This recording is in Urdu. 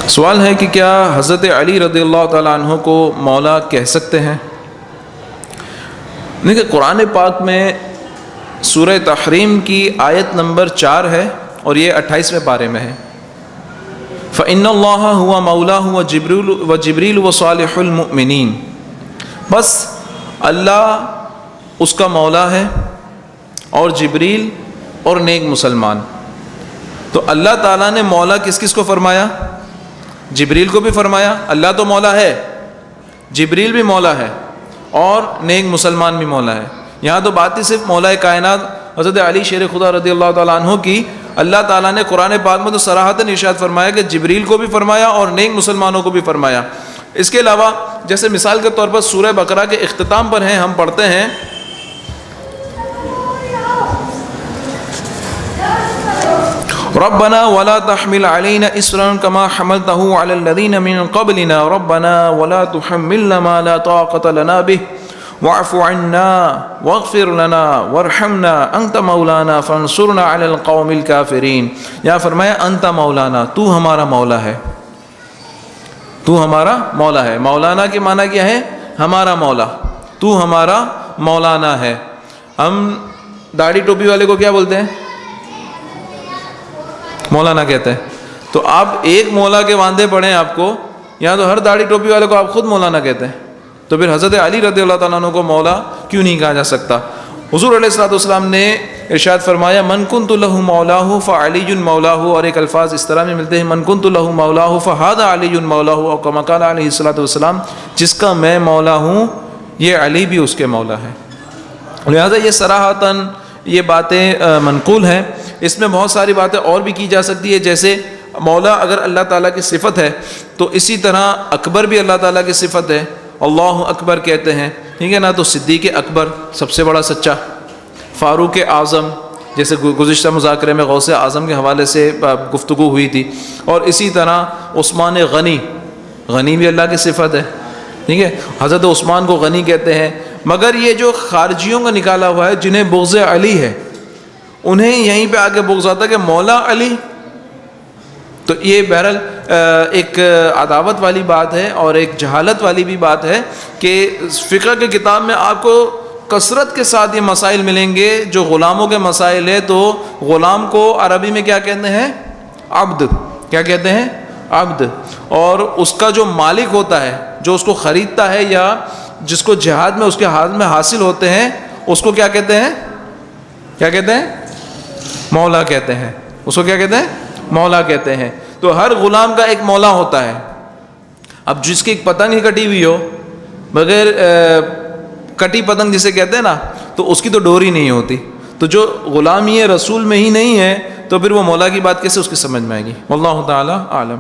سوال ہے کہ کیا حضرت علی رضی اللہ تعالیٰ عنہ کو مولا کہہ سکتے ہیں؟ دیکھیں قرآن پاک میں سورہ تحریم کی آیت نمبر 4 ہے اور یہ 28ویں پارے میں ہے۔ فَإِنَّ اللَّهَ هُوَ مَوْلَاهُ وَجِبْرِيلُ وَصَالِحُ الْمُؤْمِنِينَ، بس اللہ اس کا مولا ہے اور جبریل اور نیک مسلمان۔ تو اللہ تعالیٰ نے مولا کس کس کو فرمایا؟ جبریل کو بھی فرمایا، اللہ تو مولا ہے، جبریل بھی مولا ہے اور نیک مسلمان بھی مولا ہے۔ یہاں تو بات ہی صرف مولا کائنات حضرت علی شیر خدا رضی اللہ تعالیٰ عنہ کی، اللہ تعالیٰ نے قرآن پاک میں تو صراحتاً ارشاد فرمایا کہ جبریل کو بھی فرمایا اور نیک مسلمانوں کو بھی فرمایا۔ اس کے علاوہ جیسے مثال کے طور پر سورہ بقرہ کے اختتام پر ہیں، ہم پڑھتے ہیں ربنا ولا تحمل علينا إصرا كما حملته على الذين من قبلنا ربنا ولا تحملنا ما لا طاقة لنا به واعف عنا واغفر لنا وارحمنا أنت مولانا فانصرنا على القوم الكافرين۔ یا فرمایا انت مولانا، تو ہمارا مولا ہے، تو ہمارا مولا ہے۔ مولانا کے معنی کیا ہے؟ ہمارا مولا، تو ہمارا مولانا ہے۔ ہم داڑھی ٹوپی والے کو کیا بولتے ہیں؟ مولانا کہتے ہیں۔ تو آپ ایک مولا کے واندے پڑھیں آپ کو، یہاں تو ہر داڑھی ٹوپی والے کو آپ خود مولانا کہتے ہیں، تو پھر حضرت علی رضی اللہ تعالیٰ عنہ کو مولا کیوں نہیں کہا جا سکتا؟ حضور علیہ الصلوۃ والسلام نے ارشاد فرمایا من کنت لہ مولاہ فعلی مولاہ، اور ایک الفاظ اس طرح میں ملتے ہیں من کنت لہ مولاہ فہذا علی مولاہ، اور کما قال علیہ الصلوۃ والسلام جس کا میں مولا ہوں یہ علی بھی اس کے مولا ہے۔ لہذا یہ صراحتاً یہ باتیں منقول ہیں۔ اس میں بہت ساری باتیں اور بھی کی جا سکتی ہے، جیسے مولا اگر اللہ تعالیٰ کی صفت ہے تو اسی طرح اکبر بھی اللہ تعالیٰ کی صفت ہے، اللہ اکبر کہتے ہیں، ٹھیک ہے نا؟ تو صدیق اکبر سب سے بڑا سچا، فاروق اعظم، جیسے گزشتہ مذاکرے میں غوث اعظم کے حوالے سے گفتگو ہوئی تھی، اور اسی طرح عثمان غنی، غنی بھی اللہ کی صفت ہے، ٹھیک ہے؟ حضرت عثمان کو غنی کہتے ہیں۔ مگر یہ جو خارجیوں کا نکالا ہوا ہے جنہیں بغض علی ہے، انہیں یہیں پہ آگے بغض آتا ہے کہ مولا علی، تو یہ بہرحال ایک عداوت والی بات ہے اور ایک جہالت والی بھی بات ہے کہ فقہ کے کتاب میں آپ کو کثرت کے ساتھ یہ مسائل ملیں گے جو غلاموں کے مسائل ہے۔ تو غلام کو عربی میں کیا کہتے ہیں؟ عبد، کیا کہتے ہیں؟ عبد۔ اور اس کا جو مالک ہوتا ہے، جو اس کو خریدتا ہے یا جس کو جہاد میں اس کے ہاتھ میں حاصل ہوتے ہیں، اس کو کیا کہتے ہیں؟ کیا کہتے ہیں؟ مولا کہتے ہیں۔ اس کو کیا کہتے ہیں؟ مولا کہتے ہیں۔ تو ہر غلام کا ایک مولا ہوتا ہے۔ اب جس کی ایک پتنگ ہی کٹی ہوئی ہو، بغیر کٹی پتنگ جسے کہتے ہیں نا، تو اس کی تو ڈوری نہیں ہوتی۔ تو جو غلامی رسول میں ہی نہیں ہے تو پھر وہ مولا کی بات کیسے اس کی سمجھ میں آئے گی؟ واللہ تعالی اعلم۔